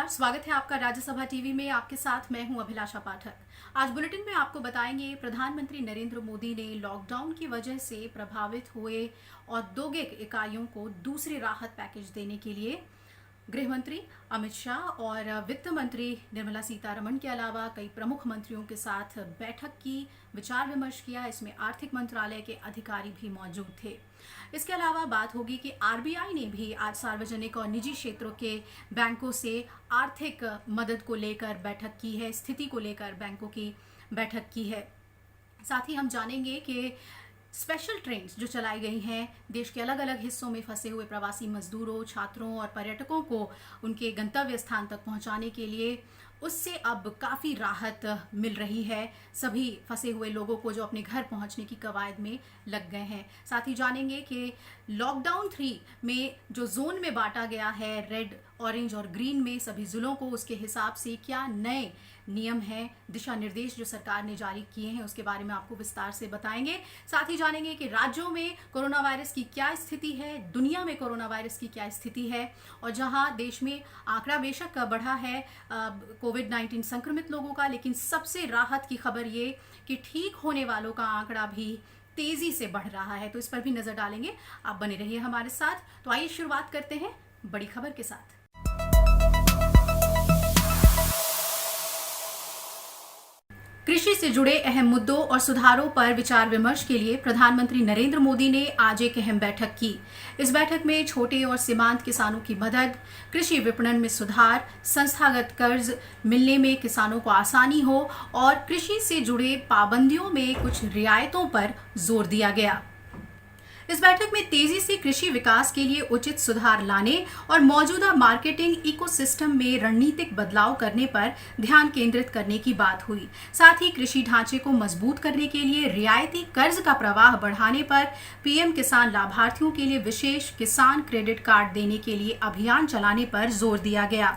नमस्कार, स्वागत है आपका राज्यसभा टीवी में। आपके साथ मैं हूं अभिलाषा पाठक। आज बुलेटिन में आपको बताएंगे प्रधानमंत्री नरेंद्र मोदी ने लॉकडाउन की वजह से प्रभावित हुए औद्योगिक इकाइयों को दूसरे राहत पैकेज देने के लिए गृह मंत्री अमित शाह और वित्त मंत्री निर्मला सीतारमण के अलावा कई प्रमुख मंत्रियों के साथ बैठक की, विचार विमर्श किया। इसमें आर्थिक मंत्रालय के अधिकारी भी मौजूद थे। इसके अलावा बात होगी कि आरबीआई ने भी आज सार्वजनिक और निजी क्षेत्रों के बैंकों से आर्थिक मदद को लेकर बैठक की है, स्थिति को लेकर बैंकों की बैठक की है। साथ ही हम जानेंगे कि स्पेशल ट्रेन्स जो चलाई गई हैं देश के अलग अलग हिस्सों में फंसे हुए प्रवासी मजदूरों, छात्रों और पर्यटकों को उनके गंतव्य स्थान तक पहुंचाने के लिए, उससे अब काफ़ी राहत मिल रही है सभी फंसे हुए लोगों को जो अपने घर पहुंचने की कवायद में लग गए हैं। साथ ही जानेंगे कि लॉकडाउन 3 में जो जोन में बांटा गया है, रेड, ऑरेंज और ग्रीन में सभी जिलों को, उसके हिसाब से क्या नए नियम हैं, दिशा निर्देश जो सरकार ने जारी किए हैं, उसके बारे में आपको विस्तार से बताएंगे। साथ ही जानेंगे कि राज्यों में कोरोना वायरस की क्या स्थिति है, दुनिया में कोरोना वायरस की क्या स्थिति है, और जहां देश में आंकड़ा बेशक बढ़ा है कोविड-19 संक्रमित लोगों का, लेकिन सबसे राहत की खबर ये कि ठीक होने वालों का आंकड़ा भी तेजी से बढ़ रहा है। तो इस पर भी नजर डालेंगे। आप बने रहिए हमारे साथ। तो आइए शुरुआत करते हैं बड़ी खबर के साथ। कृषि से जुड़े अहम मुद्दों और सुधारों पर विचार विमर्श के लिए प्रधानमंत्री नरेंद्र मोदी ने आज एक अहम बैठक की। इस बैठक में छोटे और सीमांत किसानों की मदद, कृषि विपणन में सुधार, संस्थागत कर्ज मिलने में किसानों को आसानी हो और कृषि से जुड़े पाबंदियों में कुछ रियायतों पर जोर दिया गया। इस बैठक में तेजी से कृषि विकास के लिए उचित सुधार लाने और मौजूदा मार्केटिंग इकोसिस्टम में रणनीतिक बदलाव करने पर ध्यान केंद्रित करने की बात हुई। साथ ही कृषि ढांचे को मजबूत करने के लिए रियायती कर्ज का प्रवाह बढ़ाने पर, पीएम किसान लाभार्थियों के लिए विशेष किसान क्रेडिट कार्ड देने के लिए अभियान चलाने पर जोर दिया गया।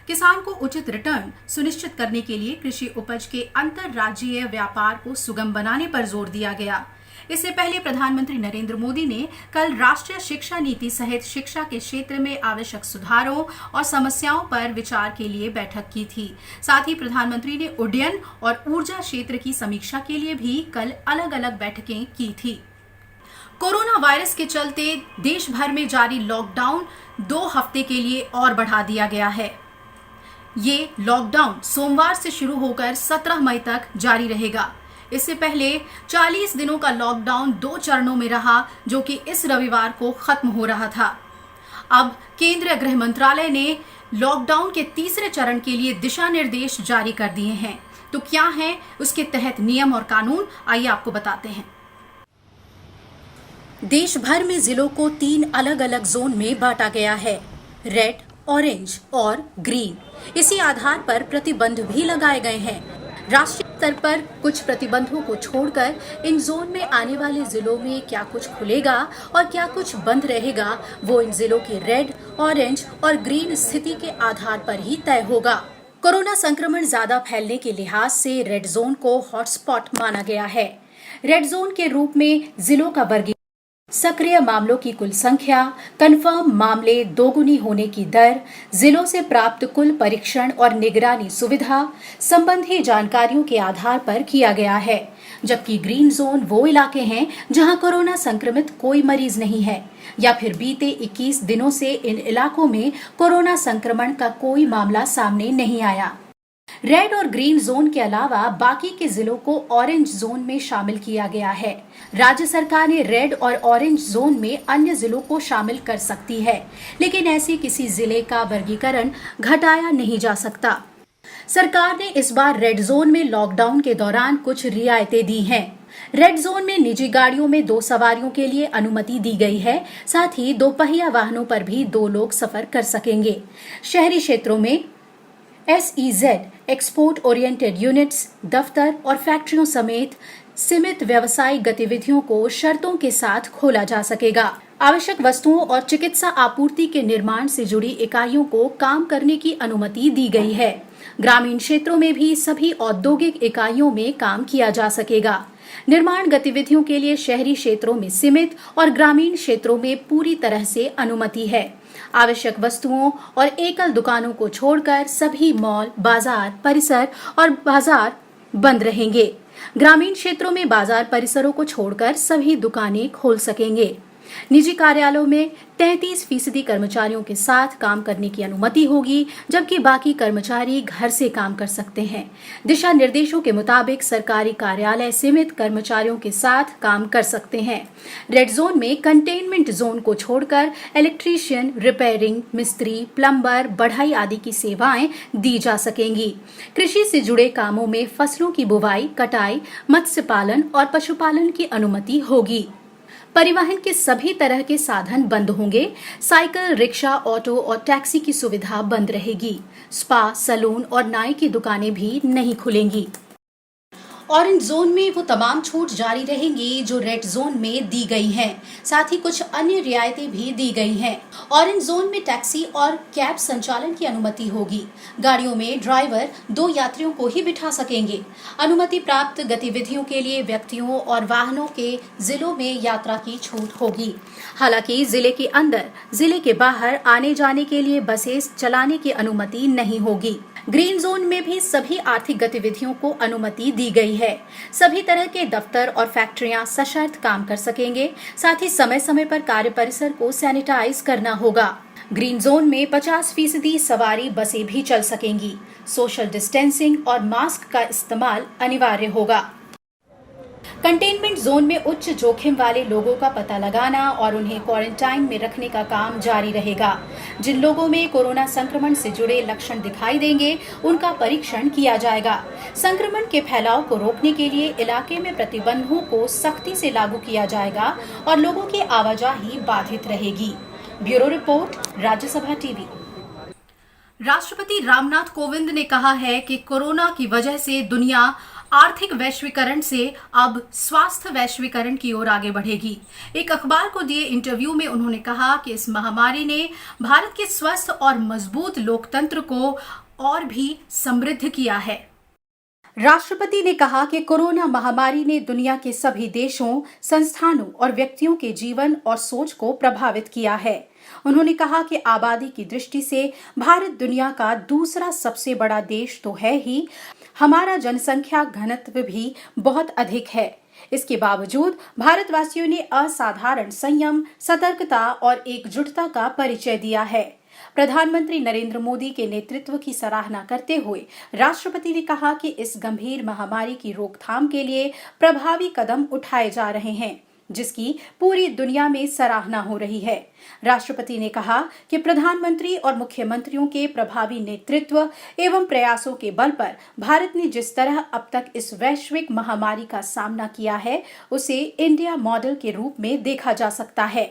किसान को उचित रिटर्न सुनिश्चित करने के लिए कृषि उपज के अंतर्राज्यीय व्यापार को सुगम बनाने पर जोर दिया गया। इससे पहले प्रधानमंत्री नरेंद्र मोदी ने कल राष्ट्रीय शिक्षा नीति सहित शिक्षा के क्षेत्र में आवश्यक सुधारों और समस्याओं पर विचार के लिए बैठक की थी। साथ ही प्रधानमंत्री ने उड्डयन और ऊर्जा क्षेत्र की समीक्षा के लिए भी कल अलग अलग बैठकें की थी। कोरोना वायरस के चलते देश भर में जारी लॉकडाउन 2 हफ्ते के लिए और बढ़ा दिया गया है। ये लॉकडाउन सोमवार से शुरू होकर 17 मई तक जारी रहेगा। इससे पहले 40 दिनों का लॉकडाउन 2 चरणों में रहा, जो कि इस रविवार को खत्म हो रहा था। अब केंद्रीय गृह मंत्रालय ने लॉकडाउन के तीसरे चरण के लिए दिशा निर्देश जारी कर दिए हैं। तो क्या है उसके तहत नियम और कानून, आइए आपको बताते हैं। देश भर में जिलों को 3 अलग अलग जोन में बांटा गया है, रेड, ऑरेंज और ग्रीन। इसी आधार पर प्रतिबंध भी लगाए गए हैं। राष्ट्रीय स्तर पर कुछ प्रतिबंधों को छोड़कर इन जोन में आने वाले जिलों में क्या कुछ खुलेगा और क्या कुछ बंद रहेगा, वो इन जिलों की रेड, ऑरेंज और ग्रीन स्थिति के आधार पर ही तय होगा। कोरोना संक्रमण ज्यादा फैलने के लिहाज से रेड जोन को हॉटस्पॉट माना गया है। रेड जोन के रूप में जिलों का वर्गीकरण, सक्रिय मामलों की कुल संख्या, कंफर्म मामले दोगुनी होने की दर, जिलों से प्राप्त कुल परीक्षण और निगरानी सुविधा संबंधी जानकारियों के आधार पर किया गया है। जबकि ग्रीन जोन वो इलाके हैं जहां कोरोना संक्रमित कोई मरीज नहीं है या फिर बीते 21 दिनों से इन इलाकों में कोरोना संक्रमण का कोई मामला सामने नहीं आया। रेड और ग्रीन जोन के अलावा बाकी के जिलों को ऑरेंज जोन में शामिल किया गया है। राज्य सरकार ने रेड और ऑरेंज जोन में अन्य जिलों को शामिल कर सकती है, लेकिन ऐसे किसी जिले का वर्गीकरण घटाया नहीं जा सकता। सरकार ने इस बार रेड जोन में लॉकडाउन के दौरान कुछ रियायतें दी हैं। रेड जोन में निजी गाड़ियों में 2 सवारियों के लिए अनुमति दी गई है। साथ ही 2 पहिया वाहनों पर भी 2 लोग सफर कर सकेंगे। शहरी क्षेत्रों में SEZ एक्सपोर्ट ओरिएंटेड यूनिट्स, दफ्तर और फैक्ट्रियों समेत सीमित व्यावसायिक गतिविधियों को शर्तों के साथ खोला जा सकेगा। आवश्यक वस्तुओं और चिकित्सा आपूर्ति के निर्माण से जुड़ी इकाइयों को काम करने की अनुमति दी गई है। ग्रामीण क्षेत्रों में भी सभी औद्योगिक इकाइयों में काम किया जा सकेगा। निर्माण गतिविधियों के लिए शहरी क्षेत्रों में सीमित और ग्रामीण क्षेत्रों में पूरी तरह से अनुमति है। आवश्यक वस्तुओं और एकल दुकानों को छोड़कर सभी मॉल, बाजार परिसर और बाजार बंद रहेंगे। ग्रामीण क्षेत्रों में बाजार परिसरों को छोड़कर सभी दुकानें खोल सकेंगे। निजी कार्यालयों में 33% कर्मचारियों के साथ काम करने की अनुमति होगी, जबकि बाकी कर्मचारी घर से काम कर सकते हैं। दिशा निर्देशों के मुताबिक सरकारी कार्यालय सीमित कर्मचारियों के साथ काम कर सकते हैं। रेड जोन में कंटेनमेंट जोन को छोड़कर इलेक्ट्रीशियन, रिपेयरिंग, मिस्त्री, प्लम्बर, बढ़ई आदि की सेवाएं दी जा सकेंगी। कृषि से जुड़े कामों में फसलों की बुवाई, कटाई, मत्स्य पालन और पशुपालन की अनुमति होगी। परिवहन के सभी तरह के साधन बंद होंगे। साइकिल, रिक्शा, ऑटो और टैक्सी की सुविधा बंद रहेगी। स्पा, सैलून और नाई की दुकानें भी नहीं खुलेंगी। ऑरेंज जोन में वो तमाम छूट जारी रहेंगी जो रेड जोन में दी गई हैं। साथ ही कुछ अन्य रियायतें भी दी गई हैं। ऑरेंज जोन में टैक्सी और कैब संचालन की अनुमति होगी। गाड़ियों में ड्राइवर 2 यात्रियों को ही बिठा सकेंगे। अनुमति प्राप्त गतिविधियों के लिए व्यक्तियों और वाहनों के जिलों में यात्रा की छूट होगी। हालांकि जिले के अंदर, जिले के बाहर आने जाने के लिए बसेस चलाने की अनुमति नहीं होगी। ग्रीन जोन में भी सभी आर्थिक गतिविधियों को अनुमति दी गई है। सभी तरह के दफ्तर और फैक्ट्रियां सशर्त काम कर सकेंगे। साथ ही समय समय पर कार्य परिसर को सैनिटाइज करना होगा। ग्रीन जोन में 50% सवारी बसें भी चल सकेंगी। सोशल डिस्टेंसिंग और मास्क का इस्तेमाल अनिवार्य होगा। कंटेनमेंट जोन में उच्च जोखिम वाले लोगों का पता लगाना और उन्हें क्वारंटाइन में रखने का काम जारी रहेगा। जिन लोगों में कोरोना संक्रमण से जुड़े लक्षण दिखाई देंगे, उनका परीक्षण किया जाएगा। संक्रमण के फैलाव को रोकने के लिए इलाके में प्रतिबंधों को सख्ती से लागू किया जाएगा और लोगों की आवाजाही बाधित रहेगी। Bureau report, Rajya Sabha TV. राष्ट्रपति रामनाथ कोविंद ने कहा है कि कोरोना की वजह से दुनिया आर्थिक वैश्वीकरण से अब स्वास्थ्य वैश्वीकरण की ओर आगे बढ़ेगी। एक अखबार को दिए इंटरव्यू में उन्होंने कहा कि इस महामारी ने भारत के स्वस्थ और मजबूत लोकतंत्र को और भी समृद्ध किया है। राष्ट्रपति ने कहा कि कोरोना महामारी ने दुनिया के सभी देशों, संस्थानों और व्यक्तियों के जीवन और सोच को प्रभावित किया है। उन्होंने कहा कि आबादी की दृष्टि से भारत दुनिया का दूसरा सबसे बड़ा देश तो है ही, हमारा जनसंख्या घनत्व भी बहुत अधिक है। इसके बावजूद भारतवासियों ने असाधारण संयम, सतर्कता और एकजुटता का परिचय दिया है। प्रधानमंत्री नरेंद्र मोदी के नेतृत्व की सराहना करते हुए राष्ट्रपति ने कहा कि इस गंभीर महामारी की रोकथाम के लिए प्रभावी कदम उठाए जा रहे हैं, जिसकी पूरी दुनिया में सराहना हो रही है। राष्ट्रपति ने कहा कि प्रधानमंत्री और मुख्यमंत्रियों के प्रभावी नेतृत्व एवं प्रयासों के बल पर भारत ने जिस तरह अब तक इस वैश्विक महामारी का सामना किया है, उसे इंडिया मॉडल के रूप में देखा जा सकता है।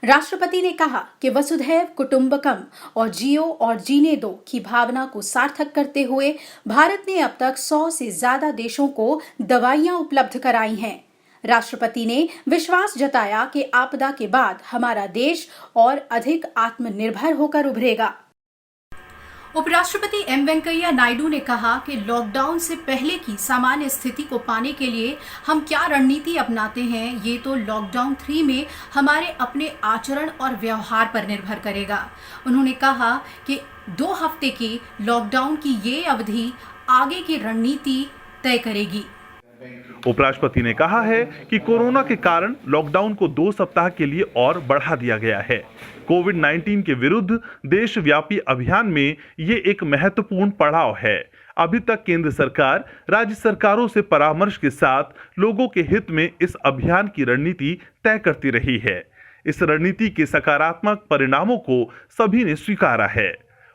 राष्ट्रपति ने कहा कि वसुधैव कुटुंबकम और जियो और जीने दो की भावना को सार्थक करते हुए भारत ने अब तक 100 से ज्यादा देशों को दवाइयां उपलब्ध कराई हैं। राष्ट्रपति ने विश्वास जताया कि आपदा के बाद हमारा देश और अधिक आत्मनिर्भर होकर उभरेगा। उपराष्ट्रपति एम वेंकैया नायडू ने कहा कि लॉकडाउन से पहले की सामान्य स्थिति को पाने के लिए हम क्या रणनीति अपनाते हैं, ये तो लॉकडाउन 3 में हमारे अपने आचरण और व्यवहार पर निर्भर करेगा। उन्होंने कहा कि 2 हफ्ते की लॉकडाउन की ये अवधि आगे की रणनीति तय करेगी। उपराष्ट्रपति ने कहा है कि कोरोना के कारण लॉकडाउन को 2 सप्ताह के लिए और बढ़ा दिया गया है। कोविड-19 के विरुद्ध देशव्यापी अभियान में ये एक महत्वपूर्ण पड़ाव है। अभी तक केंद्र सरकार राज्य सरकारों से परामर्श के साथ लोगों के हित में इस अभियान की रणनीति तय करती रही है। इस रणनीति के सकारात्मक परिणामों को सभी ने स्वीकारा है।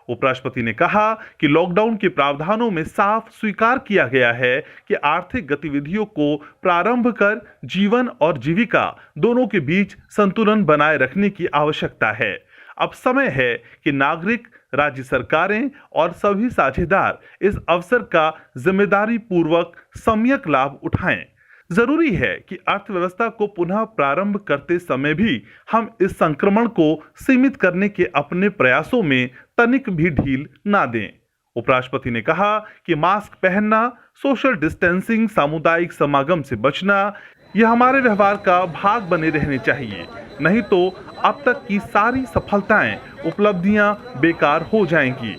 उपराष्ट्रपति ने कहा कि लॉकडाउन के प्रावधानों में साफ स्वीकार किया गया है कि आर्थिक गतिविधियों को प्रारंभ कर जीवन और जीविका दोनों के बीच संतुलन बनाए रखने की आवश्यकता है। अब समय है कि नागरिक, राज्य सरकारें और सभी साझेदार इस अवसर का जिम्मेदारी पूर्वक सम्यक लाभ उठाएं। जरूरी है कि अर्थव्यवस्था को पुनः प्रारंभ करते समय भी हम इस संक्रमण को सीमित करने के अपने प्रयासों में तनिक भी ढील ना दें। उपराष्ट्रपति ने कहा कि मास्क पहनना, सोशल डिस्टेंसिंग, सामुदायिक समागम से बचना यह हमारे व्यवहार का भाग बने रहने चाहिए, नहीं तो अब तक की सारी सफलताएं, उपलब्धियां बेकार हो जाएंगी।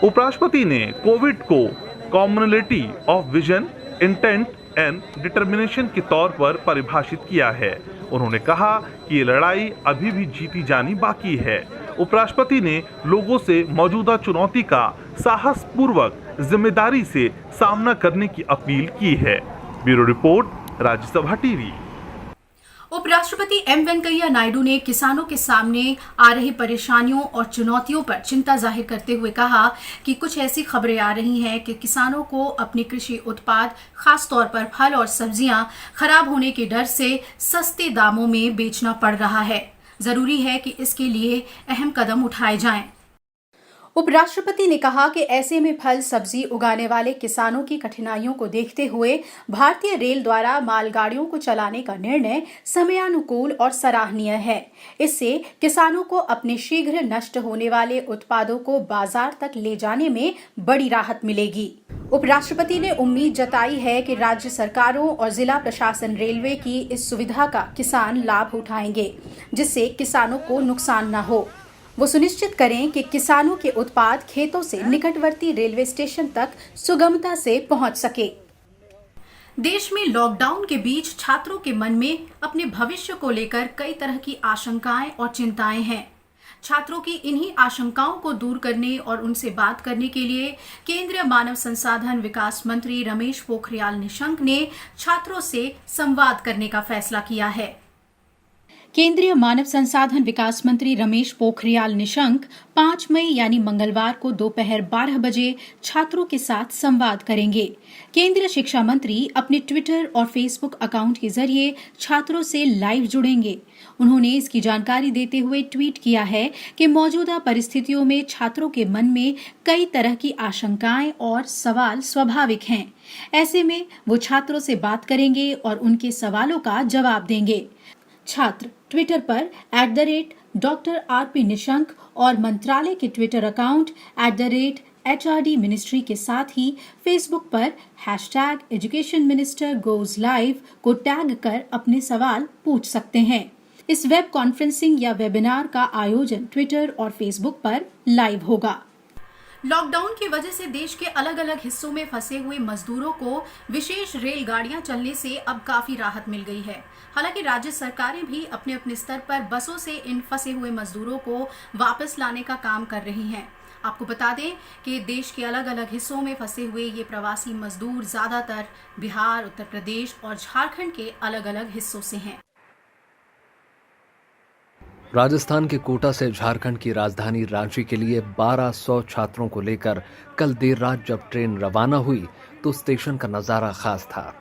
उपराष्ट्रपति ने कोविड को commonality of vision, intent and determination के तौर पर परिभाषित किया है। उन्होंने कहा कि ये लड़ाई अभी भी जीती जानी बाकी है। उपराष्ट्रपति ने लोगों से मौजूदा चुनौती का साहसपूर्वक जिम्मेदारी से सामना करने की अपील की है। Bureau report, Rajya Sabha TV. उपराष्ट्रपति एम वेंकैया नायडू ने किसानों के सामने आ रही परेशानियों और चुनौतियों पर चिंता जाहिर करते हुए कहा कि कुछ ऐसी खबरें आ रही हैं कि किसानों को अपने कृषि उत्पाद, खासतौर पर फल और सब्जियां खराब होने के डर से सस्ते दामों में बेचना पड़ रहा है। जरूरी है कि इसके लिए अहम कदम उठाए जाएं। उपराष्ट्रपति ने कहा कि ऐसे में फल सब्जी उगाने वाले किसानों की कठिनाइयों को देखते हुए भारतीय रेल द्वारा मालगाड़ियों को चलाने का निर्णय समयानुकूल और सराहनीय है। इससे किसानों को अपने शीघ्र नष्ट होने वाले उत्पादों को बाजार तक ले जाने में बड़ी राहत मिलेगी। उपराष्ट्रपति ने उम्मीद जताई है कि राज्य सरकारों और जिला प्रशासन रेलवे की इस सुविधा का किसान लाभ उठाएंगे, जिससे किसानों को नुकसान न हो। वो सुनिश्चित करें कि किसानों के उत्पाद खेतों से निकटवर्ती रेलवे स्टेशन तक सुगमता से पहुंच सके। देश में लॉकडाउन के बीच छात्रों के मन में अपने भविष्य को लेकर कई तरह की आशंकाएं और चिंताएं हैं। छात्रों की इन्हीं आशंकाओं को दूर करने और उनसे बात करने के लिए केंद्रीय मानव संसाधन विकास मंत्री रमेश पोखरियाल निशंक ने छात्रों से संवाद करने का फैसला किया है। केंद्रीय मानव संसाधन विकास मंत्री रमेश पोखरियाल निशंक 5 मई यानी मंगलवार को दोपहर 12 बजे छात्रों के साथ संवाद करेंगे। केंद्रीय शिक्षा मंत्री अपने ट्विटर और फेसबुक अकाउंट के जरिए छात्रों से लाइव जुड़ेंगे। उन्होंने इसकी जानकारी देते हुए ट्वीट किया है कि मौजूदा परिस्थितियों में छात्रों के मन में कई तरह की आशंकाएं और सवाल स्वाभाविक हैं। ऐसे में वो छात्रों से बात करेंगे और उनके सवालों का जवाब देंगे। छात्र ट्विटर पर @Dr. RP निशंक और मंत्रालय के ट्विटर अकाउंट @HRD मिनिस्ट्री के साथ ही फेसबुक पर #Education Minister Goes Live को टैग कर अपने सवाल पूछ सकते हैं। इस वेब कॉन्फ्रेंसिंग या वेबिनार का आयोजन ट्विटर और फेसबुक पर लाइव होगा। लॉकडाउन की वजह से देश के अलग अलग हिस्सों में फंसे हुए मजदूरों को विशेष रेलगाड़ियां चलने से अब काफी राहत मिल गई है। हालांकि राज्य सरकारें भी अपने अपने स्तर पर बसों से इन फंसे हुए मजदूरों को वापस लाने का काम कर रही हैं। आपको बता दें कि देश के अलग अलग हिस्सों में फंसे हुए ये प्रवासी मजदूर ज्यादातर बिहार, उत्तर प्रदेश और झारखंड के अलग अलग हिस्सों से हैं। राजस्थान के कोटा से झारखंड की राजधानी रांची के लिए 1200 छात्रों को लेकर कल देर रात जब ट्रेन रवाना हुई तो स्टेशन का नजारा खास था।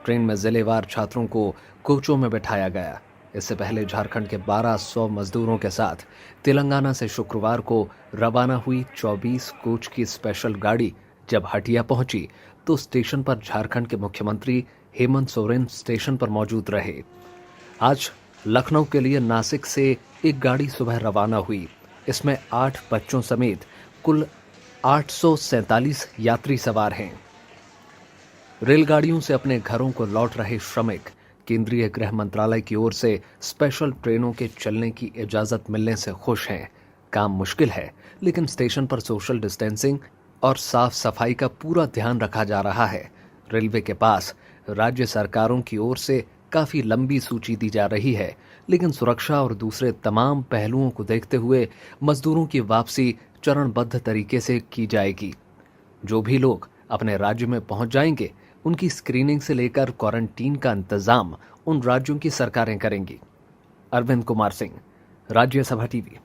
ट्रेन में जिलेवार छात्रों को कोचों में बैठाया गया। इससे पहले झारखंड के 1200 मजदूरों के साथ तेलंगाना से शुक्रवार को रवाना हुई 24 कोच की स्पेशल गाड़ी जब हटिया पहुंची तो स्टेशन पर झारखंड के मुख्यमंत्री हेमंत सोरेन स्टेशन पर मौजूद रहे। आज लखनऊ के लिए नासिक से एक गाड़ी सुबह रवाना हुई। इसमें 8 बच्चों समेत कुल 847 यात्री सवार हैं। रेलगाड़ियों से अपने घरों को लौट रहे श्रमिक केंद्रीय गृह मंत्रालय की ओर से स्पेशल ट्रेनों के चलने की इजाजत मिलने से खुश हैं। काम मुश्किल है, लेकिन स्टेशन पर सोशल डिस्टेंसिंग और साफ सफाई का पूरा ध्यान रखा जा रहा है। रेलवे के पास राज्य सरकारों की ओर से काफी लंबी सूची दी जा रही है, लेकिन सुरक्षा और दूसरे तमाम पहलुओं को देखते हुए मजदूरों की वापसी चरणबद्ध तरीके से की जाएगी। जो भी लोग अपने राज्य में पहुंच जाएंगे, उनकी स्क्रीनिंग से लेकर क्वारंटीन का इंतजाम उन राज्यों की सरकारें करेंगी। अरविंद कुमार सिंह, राज्यसभा टीवी।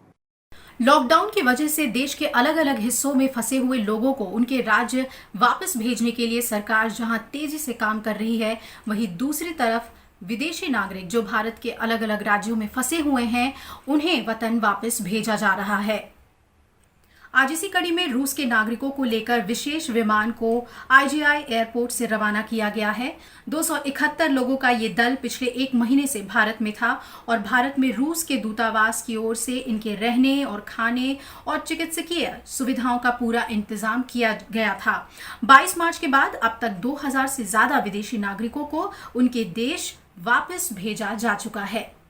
लॉकडाउन की वजह से देश के अलग अलग हिस्सों में फंसे हुए लोगों को उनके राज्य वापस भेजने के लिए सरकार जहां तेजी से काम कर रही है, वहीं दूसरी तरफ विदेशी नागरिक जो भारत के अलग अलग राज्यों में फंसे हुए हैं, उन्हें वतन वापस भेजा जा रहा है। आज इसी कड़ी में रूस के नागरिकों को लेकर विशेष विमान को आईजीआई एयरपोर्ट से रवाना किया गया है। 271 लोगों का ये दल पिछले एक महीने से भारत में था और भारत में रूस के दूतावास की ओर से इनके रहने और खाने और चिकित्सकीय सुविधाओं का पूरा इंतजाम किया गया था। 22 मार्च के बाद अब तक 2000 से ज्यादा विदेशी नागरिकों को उनके देश वापस भेजा जा चुका है।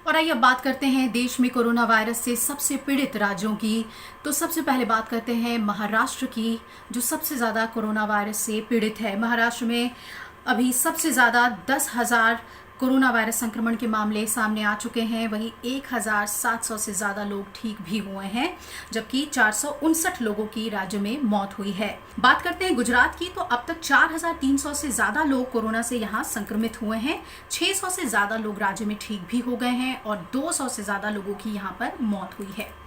और आइए अब बात करते हैं देश में कोरोना वायरस से सबसे पीड़ित राज्यों की। तो सबसे पहले बात करते हैं महाराष्ट्र की, जो सबसे ज़्यादा कोरोना वायरस से पीड़ित है। महाराष्ट्र में अभी सबसे ज़्यादा 10,000 कोरोना वायरस संक्रमण के मामले सामने आ चुके हैं। वहीं 1,700 से ज़्यादा लोग ठीक भी हुए हैं, जबकि 459 लोगों की राज्य में मौत हुई है। बात करते हैं गुजरात की, तो अब तक 4,300 से ज़्यादा लोग कोरोना से यहाँ संक्रमित हुए हैं। 600 से ज़्यादा लोग राज्य में ठीक भी हो गए हैं और 200 से ज़्यादा लोगों की यहाँ पर मौत हुई है।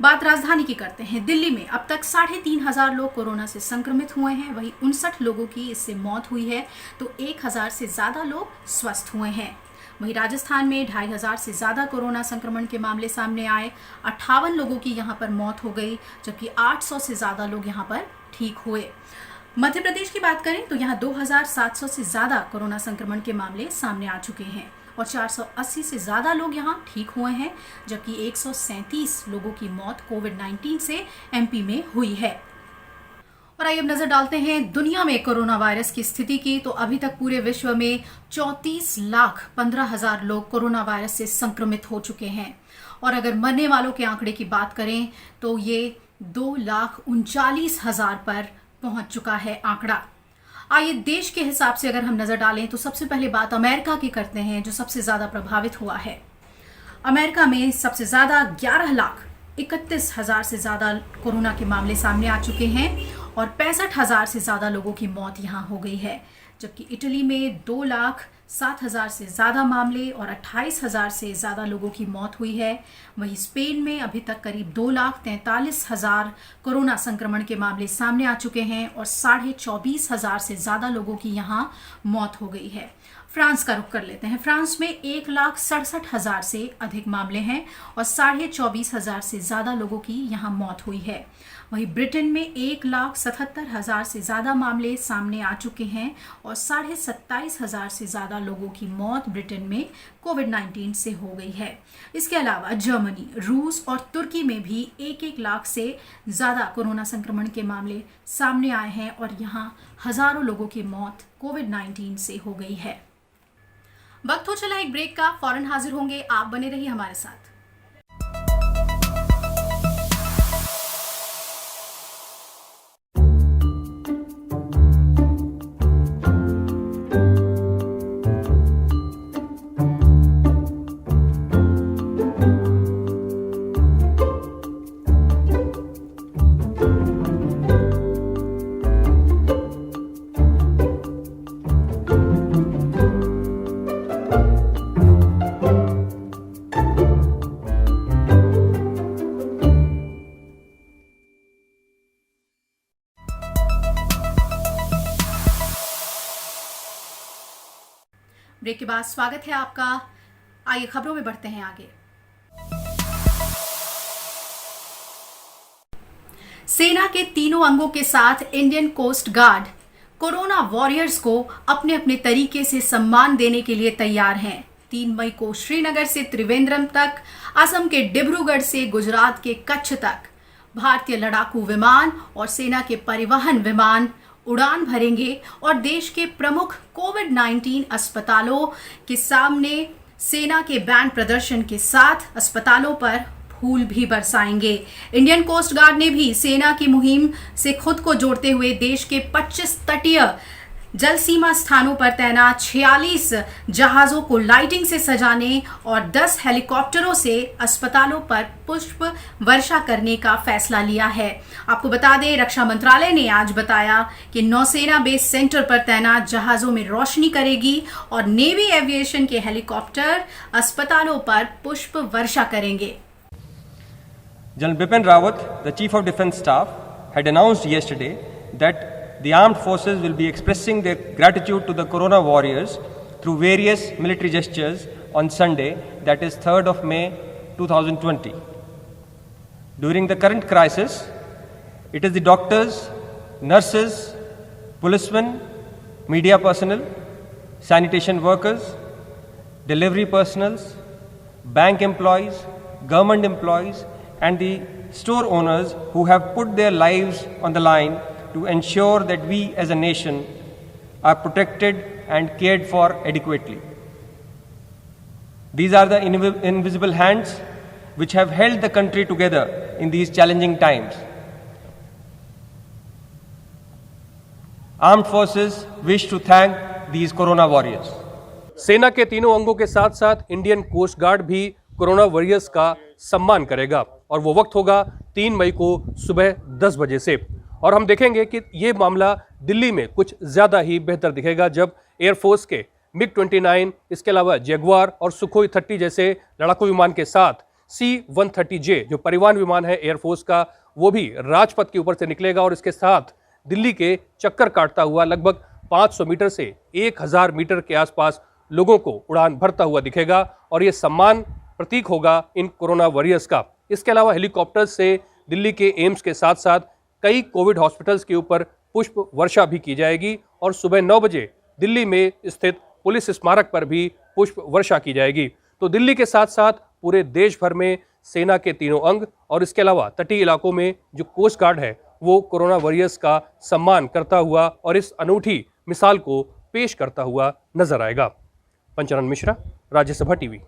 बात राजधानी की करते हैं। दिल्ली में अब तक 3,500 लोग कोरोना से संक्रमित हुए हैं। वहीं 59 लोगों की इससे मौत हुई है, तो 1,000 से ज्यादा लोग स्वस्थ हुए हैं। वहीं राजस्थान में 2,500 से ज्यादा कोरोना संक्रमण के मामले सामने आए। 58 लोगों की यहां पर मौत हो गई, जबकि 800 से ज्यादा लोग यहां पर ठीक हुए। मध्य प्रदेश की बात करें तो यहां 2,700 से ज्यादा कोरोना संक्रमण के मामले सामने आ चुके हैं और 480 से ज़्यादा लोग यहाँ ठीक हुए हैं, जबकि 137 लोगों की मौत कोविड-19 से एमपी में हुई है। और आइए अब नजर डालते हैं दुनिया में कोरोना वायरस की स्थिति की। तो अभी तक पूरे विश्व में 34,15,000 लोग कोरोना वायरस से संक्रमित हो चुके हैं और अगर मरने वालों के आंकड़े की बात करें तो ये 2,39,000 पर पहुंच चुका है आंकड़ा। आइए देश के हिसाब से अगर हम नजर डालें तो सबसे पहले बात अमेरिका की करते हैं, जो सबसे ज्यादा प्रभावित हुआ है। अमेरिका में सबसे ज्यादा 11,31,000 से ज्यादा कोरोना के मामले सामने आ चुके हैं और 65,000 से ज्यादा लोगों की मौत यहां हो गई है, जबकि इटली में 2,07,000 से ज्यादा मामले और 28,000 से ज्यादा लोगों की मौत हुई है। वहीं स्पेन में अभी तक करीब 2,43,000 कोरोना संक्रमण के मामले सामने आ चुके हैं और 24,500 से ज्यादा लोगों की यहां मौत हो गई है। फ्रांस का रुख कर लेते हैं। फ्रांस में 1,67,000 से अधिक मामले हैं और 24,500 से ज्यादा लोगों की यहां मौत हुई है। वहीं ब्रिटेन में 1,77,000 से ज्यादा मामले सामने आ चुके हैं और 27,500 से ज्यादा लोगों की मौत ब्रिटेन में कोविड-19 से हो गई है। इसके अलावा जर्मनी, रूस और तुर्की में भी 1-1 लाख से ज्यादा कोरोना संक्रमण के मामले सामने आए हैं और यहां हजारों लोगों की मौत कोविड-19 से हो गई है। वक्त हो चला एक ब्रेक का, फौरन हाजिर होंगे, आप बने रहिए हमारे साथ। ब्रेक के बाद स्वागत है आपका। आइए खबरों में बढ़ते हैं आगे। सेना के तीनों अंगों के साथ Indian coast guard corona warriors को अपने अपने तरीके से सम्मान देने के लिए तैयार हैं। 3 मई को श्रीनगर से त्रिवेंद्रम तक, असम के डिब्रूगढ़ से गुजरात के कच्छ तक भारतीय लड़ाकू विमान और सेना के परिवहन विमान उड़ान भरेंगे और देश के प्रमुख कोविड-19 अस्पतालों के सामने सेना के बैंड प्रदर्शन के साथ अस्पतालों पर फूल भी बरसाएंगे। इंडियन कोस्ट गार्ड ने भी सेना की मुहिम से खुद को जोड़ते हुए देश के 25 तटीय जल सीमा स्थानों पर तैनात 46 जहाजों को लाइटिंग से सजाने और 10 हेलीकॉप्टरों से अस्पतालों पर पुष्प वर्षा करने का फैसला लिया है। आपको बता दें, रक्षा मंत्रालय ने आज बताया कि नौसेना बेस सेंटर पर तैनात जहाजों में रोशनी करेगी और नेवी एविएशन के हेलीकॉप्टर अस्पतालों पर पुष्प वर्षा करेंगे। General Bipin Rawat, the Chief of Defence Staff, had announced yesterday that the armed forces will be expressing their gratitude to the corona warriors through various military gestures on Sunday, that is 3rd of May 2020. During the current crisis, it is the doctors, nurses, policemen, media personnel, sanitation workers, delivery personnel, bank employees, government employees, and the store owners who have put their lives on the line to ensure that we as a nation are protected and cared for adequately. These are the invisible hands which have held the country together in these challenging times. Armed forces wish to thank these Corona warriors. सेना के तीनों अंगों के साथ साथ Indian coast guard भी corona warriors का सम्मान करेगा और वो वक्त होगा 3 मई को सुबह 10 बजे से। और हम देखेंगे कि ये मामला दिल्ली में कुछ ज़्यादा ही बेहतर दिखेगा जब एयरफोर्स के MiG-29, इसके अलावा जैगुआर और सुखोई 30 जैसे लड़ाकू विमान के साथ C-130J जो परिवहन विमान है एयरफोर्स का, वो भी राजपथ के ऊपर से निकलेगा और इसके साथ दिल्ली के चक्कर काटता हुआ लगभग 500 मीटर से 1000 मीटर के आसपास लोगों को उड़ान भरता हुआ दिखेगा और ये सम्मान प्रतीक होगा इन कोरोना वॉरियर्स का। इसके अलावा हेलीकॉप्टर्स से दिल्ली के एम्स के साथ साथ कई कोविड हॉस्पिटल्स के ऊपर पुष्प वर्षा भी की जाएगी और सुबह 9 बजे दिल्ली में स्थित पुलिस स्मारक पर भी पुष्प वर्षा की जाएगी। तो दिल्ली के साथ साथ पूरे देश भर में सेना के तीनों अंग और इसके अलावा तटीय इलाकों में जो कोस्ट गार्ड है वो कोरोना वॉरियर्स का सम्मान करता हुआ और इस अनूठी मिसाल को पेश करता हुआ नजर आएगा। पंचानन मिश्रा, राज्यसभा टीवी।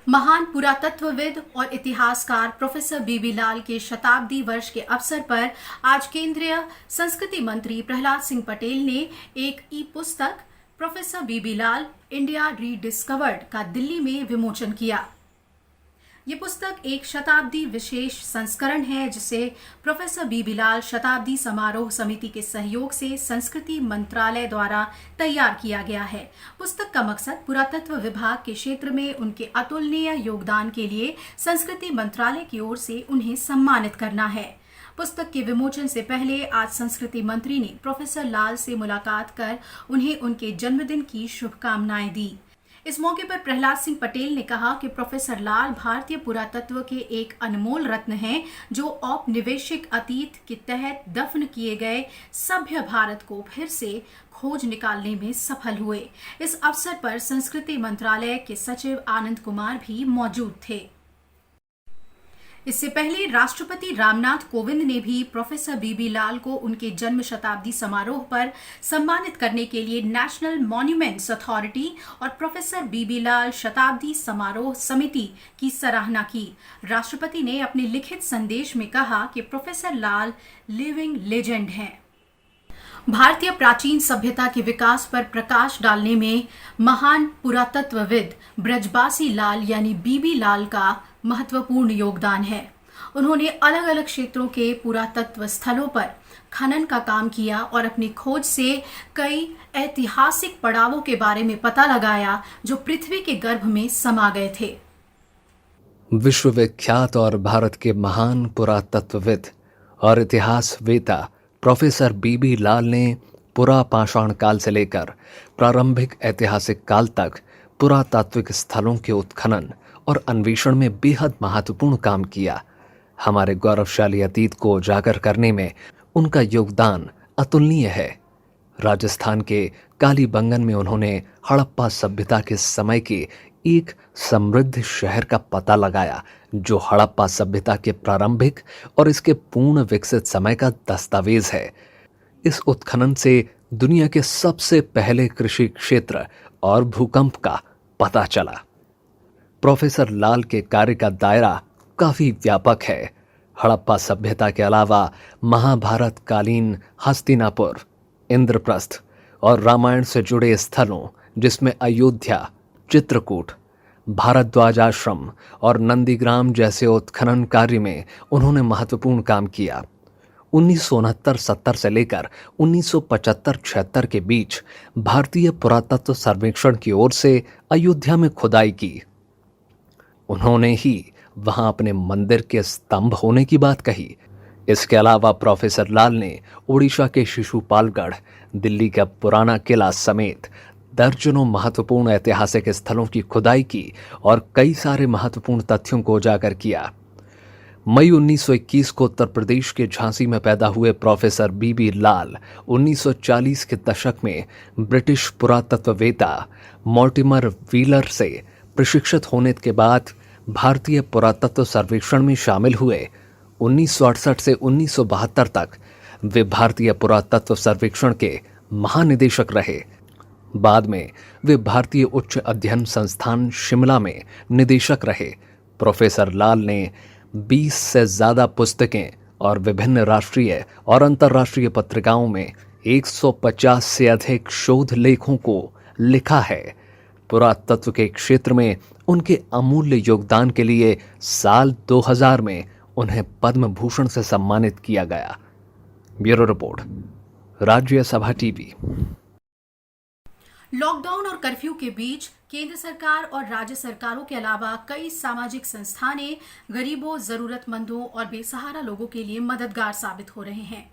महान पुरातत्वविद और इतिहासकार प्रोफेसर बीबी लाल के शताब्दी वर्ष के अवसर पर आज केंद्रीय संस्कृति मंत्री प्रहलाद सिंह पटेल ने एक ई पुस्तक प्रोफेसर बीबी लाल इंडिया रीडिस्कवर्ड का दिल्ली में विमोचन किया। ये पुस्तक एक शताब्दी विशेष संस्करण है जिसे प्रोफेसर बीबी लाल शताब्दी समारोह समिति के सहयोग से संस्कृति मंत्रालय द्वारा तैयार किया गया है। पुस्तक का मकसद पुरातत्व विभाग के क्षेत्र में उनके अतुलनीय योगदान के लिए संस्कृति मंत्रालय की ओर से उन्हें सम्मानित करना है। पुस्तक के विमोचन से पहले आज संस्कृति मंत्री ने प्रोफेसर लाल से मुलाकात कर उन्हें उनके जन्मदिन की शुभकामनाएं दी। इस मौके पर प्रहलाद सिंह पटेल ने कहा कि प्रोफेसर लाल भारतीय पुरातत्व के एक अनमोल रत्न हैं जो औपनिवेशिक अतीत के तहत दफन किए गए सभ्य भारत को फिर से खोज निकालने में सफल हुए। इस अवसर पर संस्कृति मंत्रालय के सचिव आनंद कुमार भी मौजूद थे। इससे पहले राष्ट्रपति रामनाथ कोविंद ने भी प्रोफेसर बीबी लाल को उनके जन्म शताब्दी समारोह पर सम्मानित करने के लिए नेशनल मॉन्यूमेंट्स अथॉरिटी और प्रोफेसर बीबी लाल शताब्दी समारोह समिति की सराहना की। राष्ट्रपति ने अपने लिखित संदेश में कहा कि प्रोफेसर लाल लिविंग लेजेंड हैं। भारतीय प्राचीन सभ्यता के विकास पर प्रकाश डालने में महान पुरातत्वविद ब्रजबासी लाल यानी बीबी लाल का महत्वपूर्ण योगदान है। उन्होंने अलग अलग क्षेत्रों के पुरातत्व स्थलों पर खनन का काम किया और अपनी खोज से कई ऐतिहासिक पड़ावों के बारे में पता लगाया जो पृथ्वी के गर्भ में समा गए थे। विश्वविख्यात और भारत के महान पुरातत्वविद और इतिहासवेता प्रोफेसर बीबी लाल ने पुरापाषाण काल से लेकर प्रारंभिक ऐतिहासिक काल तक पुरातात्विक स्थलों के उत्खनन और अन्वेषण में बेहद महत्वपूर्ण काम किया। हमारे गौरवशाली अतीत को उजागर करने में उनका योगदान अतुलनीय है। राजस्थान के कालीबंगन में उन्होंने हड़प्पा सभ्यता के समय के एक समृद्ध शहर का पता लगाया जो हड़प्पा सभ्यता के प्रारंभिक और इसके पूर्ण विकसित समय का दस्तावेज है। इस उत्खनन से दुनिया के सबसे पहले कृषि क्षेत्र और भूकंप का पता चला। प्रोफेसर लाल के कार्य का दायरा काफी व्यापक है। हड़प्पा सभ्यता के अलावा महाभारत कालीन हस्तिनापुर, इंद्रप्रस्थ और रामायण से जुड़े स्थलों जिसमें अयोध्या, चित्रकूट, भारद्वाज आश्रम और नंदीग्राम जैसे उत्खनन कार्य में उन्होंने महत्वपूर्ण काम किया। 1969-70 से लेकर 1975-76 के बीच भारतीय पुरातत्व सर्वेक्षण की ओर से अयोध्या में खुदाई की। उन्होंने ही वहां अपने मंदिर के स्तंभ होने की बात कही। इसके अलावा प्रोफेसर लाल ने ओडिशा के शिशुपालगढ़, दिल्ली का पुराना किला समेत दर्जनों महत्वपूर्ण ऐतिहासिक स्थलों की खुदाई की और कई सारे महत्वपूर्ण तथ्यों को उजागर किया। मई 1921 को उत्तर प्रदेश के झांसी में पैदा हुए प्रोफेसर बीबी लाल 1940 के दशक में ब्रिटिश पुरातत्ववेत्ता मॉर्टिमर व्हीलर से प्रशिक्षित होने के बाद भारतीय पुरातत्व सर्वेक्षण में शामिल हुए। 1968 से 1972 तक वे भारतीय पुरातत्व सर्वेक्षण के महानिदेशक रहे। बाद में वे भारतीय उच्च अध्ययन संस्थान शिमला में निदेशक रहे। प्रोफेसर लाल ने 20 से ज्यादा पुस्तकें और विभिन्न राष्ट्रीय और अंतर्राष्ट्रीय पत्रिकाओं में 150 से अधिक शोध लेखों को लिखा है। पुरातत्व के क्षेत्र में उनके अमूल्य योगदान के लिए साल 2000 में उन्हें पद्म भूषण से सम्मानित किया गया। Bureau report, Rajya Sabha TV. Lockdown और कर्फ्यू के बीच केंद्र सरकार और राज्य सरकारों के अलावा कई सामाजिक संस्थानें गरीबों, जरूरतमंदों और बेसहारा लोगों के लिए मददगार साबित हो रहे हैं।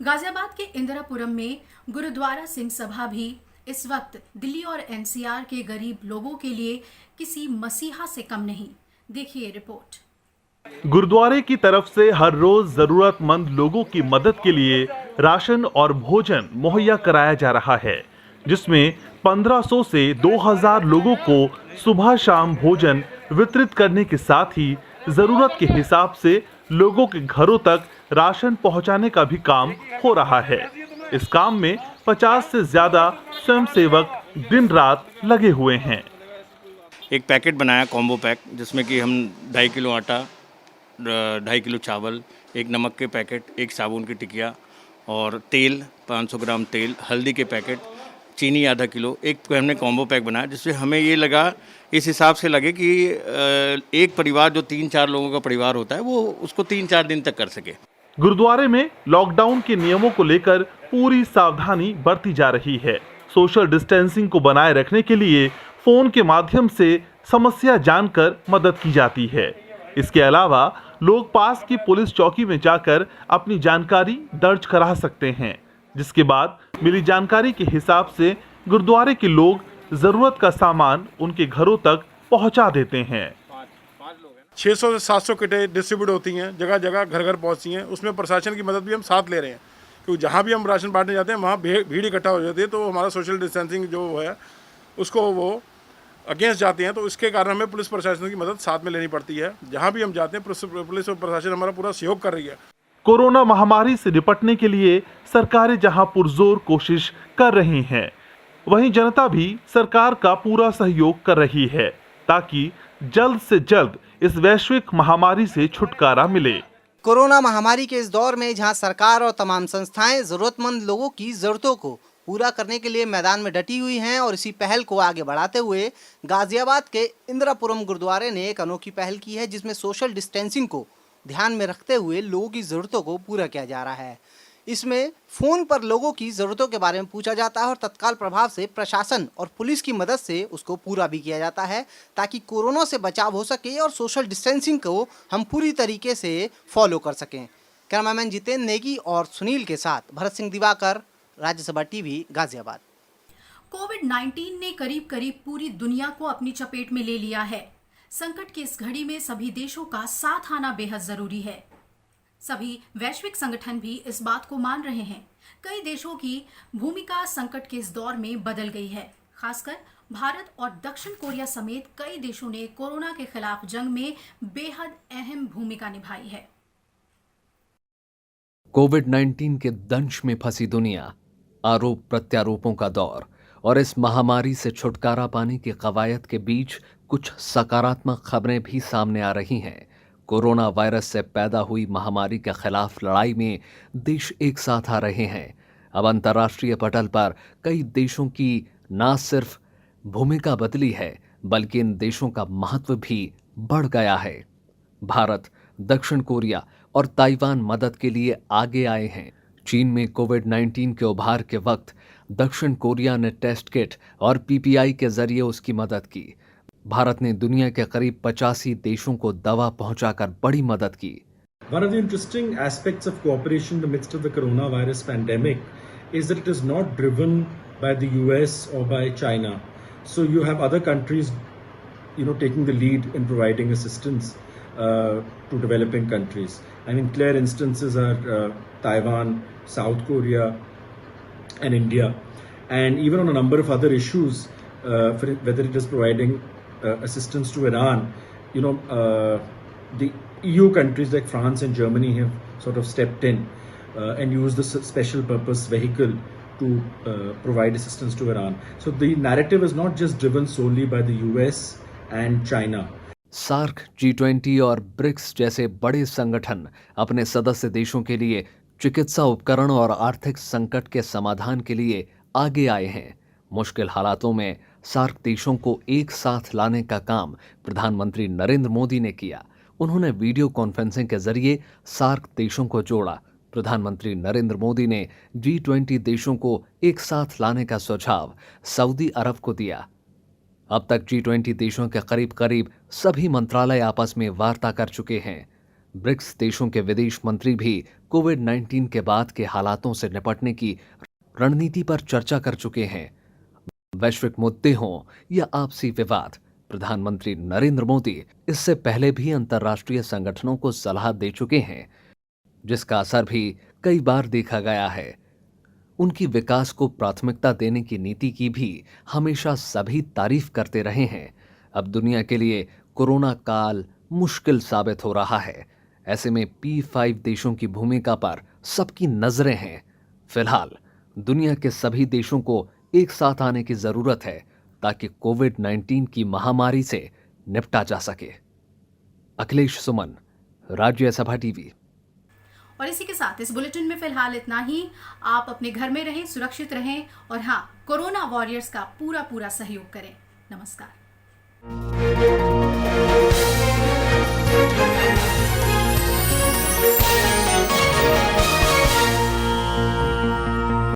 गाजियाबाद के इंदिरापुरम में गुरुद्वारा सिंह सभा भी इस वक्त दिल्ली और एनसीआर के गरीब लोगों के लिए किसी मसीहा से कम नहीं। देखिए रिपोर्ट। गुरुद्वारे की तरफ से हर रोज जरूरतमंद लोगों की मदद के लिए राशन और भोजन मुहैया कराया जा रहा है, जिसमें 1500 से 2000 लोगों को सुबह शाम भोजन वितरित करने के साथ ही जरूरत के हिसाब से लोगों के घरों तक राशन पहुंचाने का भी काम हो रहा है। इस काम में 50 से ज्यादा स्वयंसेवक दिन रात लगे हुए हैं। एक पैकेट बनाया, कॉम्बो पैक, जिसमें कि हम 2.5 किलो आटा, 2.5 किलो चावल, एक नमक के पैकेट, एक साबुन की टिकिया और तेल 500 ग्राम तेल, हल्दी के पैकेट, चीनी आधा किलो, एक हमने कॉम्बो पैक बनाया, जिससे हमें ये लगा, इस हिसाब से लगे कि एक परिवार जो 3-4 लोगों का परिवार होता है वो उसको 3-4 दिन तक कर सके। गुरुद्वारे में लॉकडाउन के नियमों को लेकर पूरी सावधानी बरती जा रही है। सोशल डिस्टेंसिंग को बनाए रखने के लिए फोन के माध्यम से समस्या जानकर मदद की जाती है। इसके अलावा लोग पास की पुलिस चौकी में जाकर अपनी जानकारी दर्ज करा सकते हैं, जिसके बाद मिली जानकारी के हिसाब से गुरुद्वारे के लोग जरूरत का सामान उनके घरों तक पहुंचा देते हैं। 600 से 700 किटें डिस्ट्रीब्यूट होती हैं, जगह जगह घर घर पहुंचती हैं। उसमें प्रशासन की मदद भी हम साथ ले रहे हैं, क्योंकि जहां भी हम राशन बांटने जाते हैं वहां भीड़ इकट्ठा हो जाती है, तो हमारा सोशल डिस्टेंसिंग जो है उसको वो अगेंस्ट जाते हैं। तो इसके कारण हमें पुलिस प्रशासन की मदद साथ में लेनी पड़ती है। जहाँ भी हम जाते हैं पुलिस और प्रशासन हमारा पूरा सहयोग कर रही है। कोरोना महामारी से निपटने के लिए सरकारें जहां पुरजोर कोशिश कर रही हैं, वहीं जनता भी सरकार का पूरा सहयोग कर रही है, ताकि जल्द से जल्द इस वैश्विक महामारी से छुटकारा मिले। कोरोना महामारी के इस दौर में जहां सरकार और तमाम संस्थाएं जरूरतमंद लोगों की जरूरतों को पूरा करने के लिए मैदान में डटी हुई हैं, और इसी पहल को आगे बढ़ाते हुए गाजियाबाद के इंदिरापुरम गुरुद्वारे ने एक अनोखी पहल की है, जिसमें सोशल डिस्टेंसिंग को ध्यान में रखते हुए लोगों की ज़रूरतों को पूरा किया जा रहा है। इसमें फ़ोन पर लोगों की ज़रूरतों के बारे में पूछा जाता है और तत्काल प्रभाव से प्रशासन और पुलिस की मदद से उसको पूरा भी किया जाता है, ताकि कोरोना से बचाव हो सके और सोशल डिस्टेंसिंग को हम पूरी तरीके से फॉलो कर सकें। कैमरामैन जितेंद्र नेगी और सुनील के साथ भरत सिंह दिवाकर, राज्यसभा टीवी, गाजियाबाद। कोविड-19 ने करीब करीब पूरी दुनिया को अपनी चपेट में ले लिया है। संकट की इस घड़ी में सभी देशों का साथ आना बेहद जरूरी है। सभी वैश्विक संगठन भी इस बात को मान रहे हैं। कई देशों की भूमिका संकट के इस दौर में बदल गई है। खासकर भारत और दक्षिण कोरिया समेत कई देशों ने कोरोना के खिलाफ जंग में बेहद अहम भूमिका निभाई है। कोविड-19 के दंश में फंसी दुनिया, आरोप प्रत्यारोपों का दौर और इस महामारी से छुटकारा पाने की कवायद के बीच कुछ सकारात्मक खबरें भी सामने आ रही हैं। कोरोना वायरस से पैदा हुई महामारी के खिलाफ लड़ाई में देश एक साथ आ रहे हैं। अब अंतर्राष्ट्रीय पटल पर कई देशों की न सिर्फ भूमिका बदली है, बल्कि इन देशों का महत्व भी बढ़ गया है। भारत, दक्षिण कोरिया और ताइवान मदद के लिए आगे आए हैं। चीन में कोविड-19 के उभार के वक्त दक्षिण कोरिया ने टेस्ट किट और पीपीआई के जरिए उसकी मदद की। भारत ने दुनिया के करीब 85 देशों को दवा पहुंचाकर बड़ी मदद की। One of the interesting aspects of cooperation in the midst of the coronavirus pandemic is that it is not driven by the US or by China. So you have other countries, taking the lead in providing assistance. to developing countries. I mean, clear instances are Taiwan, South Korea, and India, and even on a number of other issues, whether it is providing assistance to Iran, the EU countries like France and Germany have sort of stepped in and used the special purpose vehicle to provide assistance to Iran. So the narrative is not just driven solely by the US and China. SAARC, G20 और BRICS जैसे बड़े संगठन अपने सदस्य देशों के लिए चिकित्सा उपकरण और आर्थिक संकट के समाधान के लिए आगे आए हैं। मुश्किल हालातों में सार्क देशों को एक साथ लाने का काम प्रधानमंत्री नरेंद्र मोदी ने किया। उन्होंने वीडियो कॉन्फ्रेंसिंग के जरिए सार्क देशों को जोड़ा। प्रधानमंत्री नरेंद्र मोदी ने G20 देशों को एक साथ लाने का सुझाव सऊदी अरब को दिया। अब तक G20 देशों के करीब करीब सभी मंत्रालय आपस में वार्ता कर चुके हैं। ब्रिक्स देशों के विदेश मंत्री भी कोविड-19 के बाद के हालातों से निपटने की रणनीति पर चर्चा कर चुके हैं। वैश्विक मुद्दे हों या आपसी विवाद, प्रधानमंत्री नरेंद्र मोदी इससे पहले भी अंतर्राष्ट्रीय संगठनों को सलाह दे चुके हैं, जिसका असर भी कई बार देखा गया है। उनकी विकास को प्राथमिकता देने की नीति की भी हमेशा सभी तारीफ करते रहे हैं। अब दुनिया के लिए कोरोना काल मुश्किल साबित हो रहा है। ऐसे में P5 देशों की भूमिका पर सबकी नजरें हैं। फिलहाल दुनिया के सभी देशों को एक साथ आने की जरूरत है ताकि कोविड-19 की महामारी से निपटा जा सके। अखिलेश सुमन, राज्यसभा टीवी। और इसी के साथ इस बुलेटिन में फिलहाल इतना ही। आप अपने घर में रहें, सुरक्षित रहें और हाँ, कोरोना वॉरियर्स का पूरा सहयोग करें। नमस्कार।